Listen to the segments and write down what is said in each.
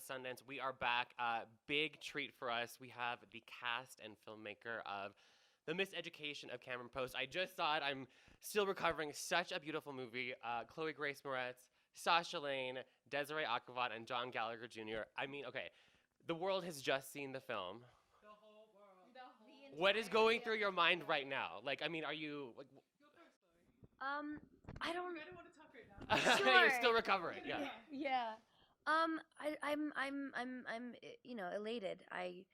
Sundance. We are back. Big treat for us. We have the cast and filmmaker of The Miseducation of Cameron Post. I just saw it. I'm still recovering. Such a beautiful movie. Chloë Grace Moretz, Sasha Lane, Desiree Akhavat, and John Gallagher Jr. I mean, okay, the world has just seen the film. The whole world. The whole What is going through your mind right now? Like, I mean, are you like? Go first, Chloe. I don't. I don't want to talk right now. Sure. You're still recovering. Yeah. Yeah. I'm elated. I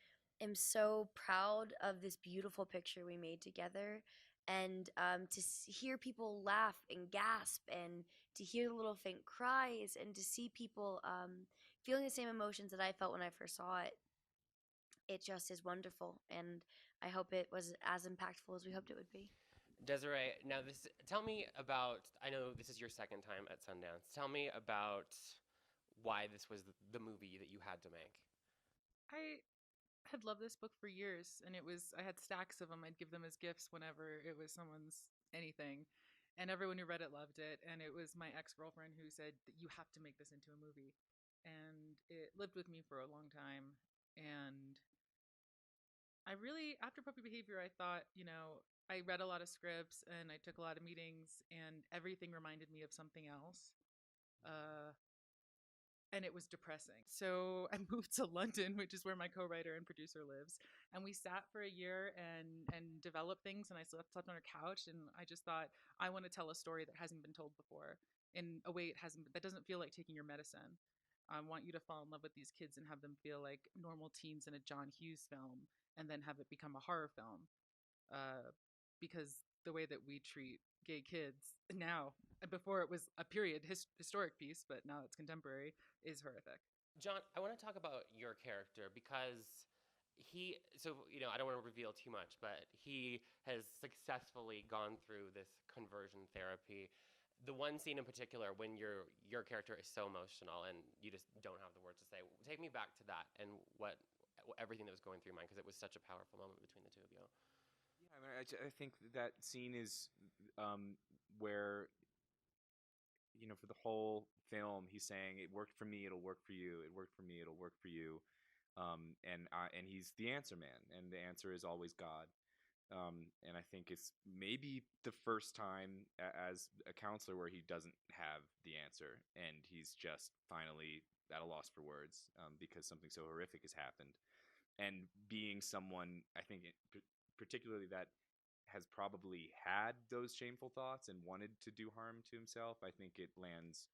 am so proud of this beautiful picture we made together, and to hear people laugh and gasp, and to hear the little faint cries, and to see people feeling the same emotions that I felt when I first saw it. It just is wonderful, and I hope it was as impactful as we hoped it would be. Desiree, now tell me about, I know this is your second time at Sundance. Tell me about why this was the movie that you had to make. I had loved this book for years, and I had stacks of them. I'd give them as gifts whenever it was someone's anything. And everyone who read it loved it. And it was my ex-girlfriend who said that you have to make this into a movie. And it lived with me for a long time. And I really, after Puppy Behavior, I thought, I read a lot of scripts and I took a lot of meetings, and everything reminded me of something else. And it was depressing. So I moved to London, which is where my co-writer and producer lives. And we sat for a year and developed things, and I slept on her couch, and I just thought, I want to tell a story that hasn't been told before in a way that doesn't feel like taking your medicine. I want you to fall in love with these kids and have them feel like normal teens in a John Hughes film, and then have it become a horror film. Because the way that we treat gay kids now, and before it was a period historic piece, but now it's contemporary, is horrific. John, I want to talk about your character because I don't want to reveal too much, but he has successfully gone through this conversion therapy. The one scene in particular when your character is so emotional and you just don't have the words to say. Take me back to that and everything that was going through your mind, because it was such a powerful moment between the two of you. I think that scene is where, for the whole film, he's saying, "It worked for me, it'll work for you. It worked for me, it'll work for you." And he's the answer man, and the answer is always God. And I think it's maybe the first time as a counselor where he doesn't have the answer, and he's just finally at a loss for words because something so horrific has happened. And being someone, I think, particularly that has probably had those shameful thoughts and wanted to do harm to himself, I think it lands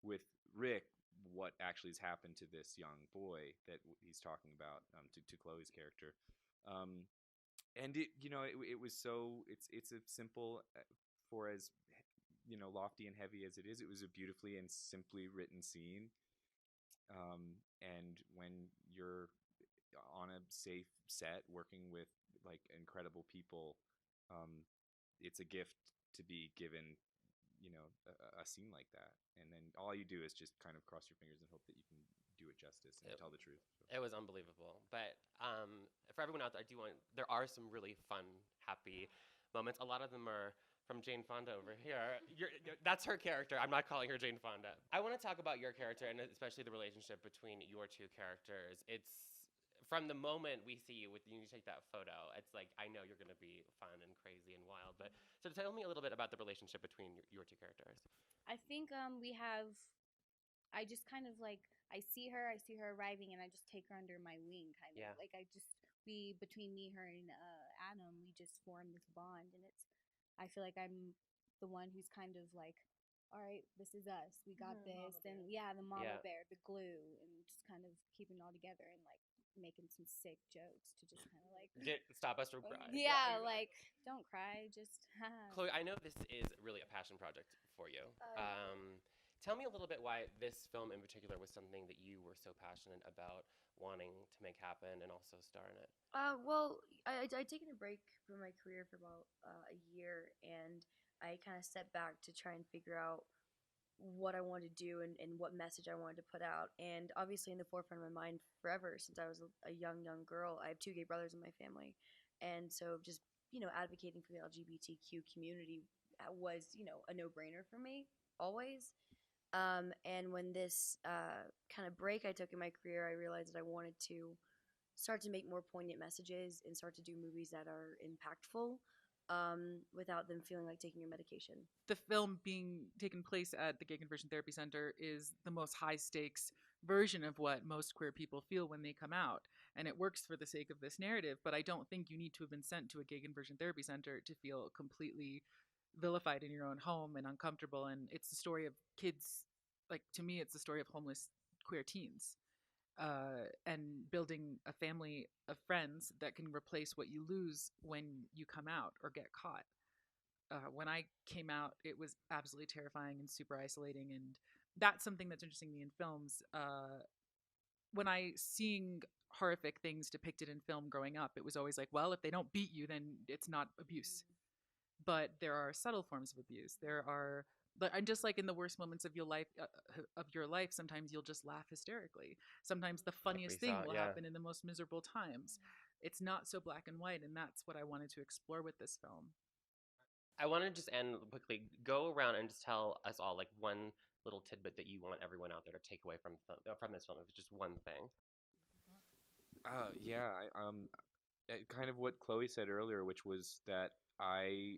with Rick what actually has happened to this young boy that he's talking about, to Chloe's character. And it was so, it's a simple, for as lofty and heavy as it was a beautifully and simply written scene. And when you're on a safe set working with like incredible people, it's a gift to be given a scene like that, and then all you do is just kind of cross your fingers and hope that you can do it justice and tell the truth. So. It was unbelievable. But for everyone out there, there are some really fun, happy moments. A lot of them are from Jane Fonda over here. That's her character. I'm not calling her Jane Fonda. I want to talk about your character, and especially the relationship between your two characters. It's from the moment we see you you take that photo, it's like, I know you're going to be fun and crazy and wild. But so tell me a little bit about the relationship between your two characters. I think I just kind of like, I see her arriving, and I just take her under my wing, kind of. Yeah. Like between me, her, and Adam, we just form this bond, and I feel like I'm the one who's kind of like, all right, this is us, we got this, and the mama bear, the glue, and just kind of keeping it all together, and like making some sick jokes to just kind of like stop us from crying. Yeah, like, don't cry, just Chloe, I know this is really a passion project for you. Tell me a little bit why this film in particular was something that you were so passionate about wanting to make happen and also star in it. Well, I'd taken a break from my career for about a year, and I kind of stepped back to try and figure out what I wanted to do and what message I wanted to put out. And obviously in the forefront of my mind forever since I was a young girl, I have 2 gay brothers in my family. And so just, advocating for the LGBTQ community was, a no-brainer for me, always. And when this kind of break I took in my career, I realized that I wanted to start to make more poignant messages and start to do movies that are impactful without them feeling like taking your medication. The film being taken place at the Gay Conversion Therapy Center is the most high stakes version of what most queer people feel when they come out. And it works for the sake of this narrative, but I don't think you need to have been sent to a Gay Conversion Therapy Center to feel completely vilified in your own home and uncomfortable. And it's the story of kids, like, to me, it's the story of homeless queer teens. And building a family of friends that can replace what you lose when you come out or get caught. When I came out, it was absolutely terrifying and super isolating, and that's something that's interesting to me in films. When I seeing horrific things depicted in film growing up, it was always like, well, if they don't beat you, then it's not abuse. But there are subtle forms of abuse. There are, and just like in the worst moments of your life, sometimes you'll just laugh hysterically. Sometimes the funniest thing will happen in the most miserable times. It's not so black and white, and that's what I wanted to explore with this film. I want to just end quickly, go around and just tell us all like one little tidbit that you want everyone out there to take away from this film. If it's just one thing. Kind of what Chloe said earlier, which was that I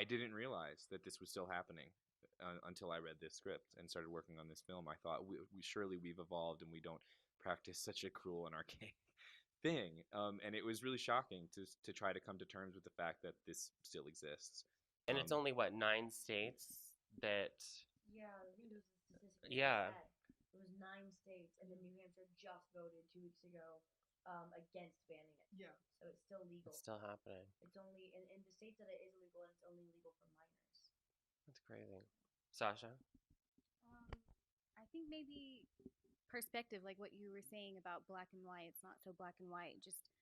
didn't realize that this was still happening until I read this script and started working on this film. I thought surely we've evolved and we don't practice such a cruel and archaic thing. And it was really shocking to try to come to terms with the fact that this still exists. And it's only, what, 9 states that... Yeah, I think it was the statistic. Yeah. It was 9 states, and then New Hampshire just voted 2 weeks ago against banning it. Yeah. So it's still legal. It's still happening. It's only in the states that it is illegal, and it's only legal for minors. That's crazy. Sasha? I think maybe perspective, like what you were saying about black and white. It's not so black and white. Just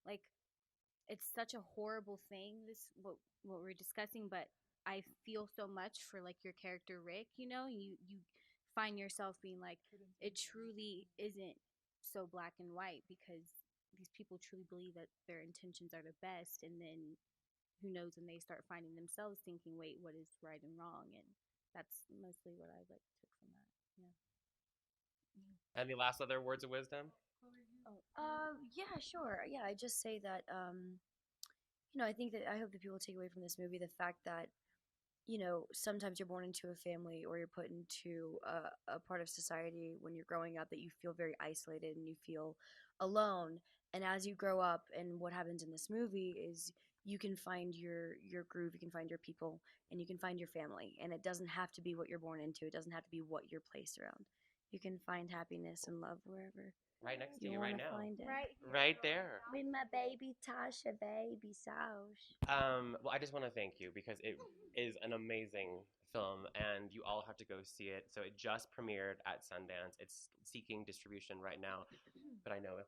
like it's such a horrible thing. What we're discussing, but I feel so much for like your character Rick. You know, you find yourself being like, it truly isn't so black and white because these people truly believe that their intentions are the best, and then who knows when they start finding themselves thinking, wait, what is right and wrong? And that's mostly what I like took from that. Yeah. Any last other words of wisdom? Yeah, sure. Yeah, I just say that I think that I hope that people take away from this movie the fact that sometimes you're born into a family or you're put into a part of society when you're growing up that you feel very isolated and you feel alone. And as you grow up, and what happens in this movie is you can find your groove, you can find your people, and you can find your family. And it doesn't have to be what you're born into. It doesn't have to be what you're placed around. You can find happiness and love wherever. Right next to you right now. Find it. Right there. With my baby Tasha, baby Sauce. Well, I just want to thank you because it is an amazing film and you all have to go see it. So it just premiered at Sundance. It's seeking distribution right now, but I know if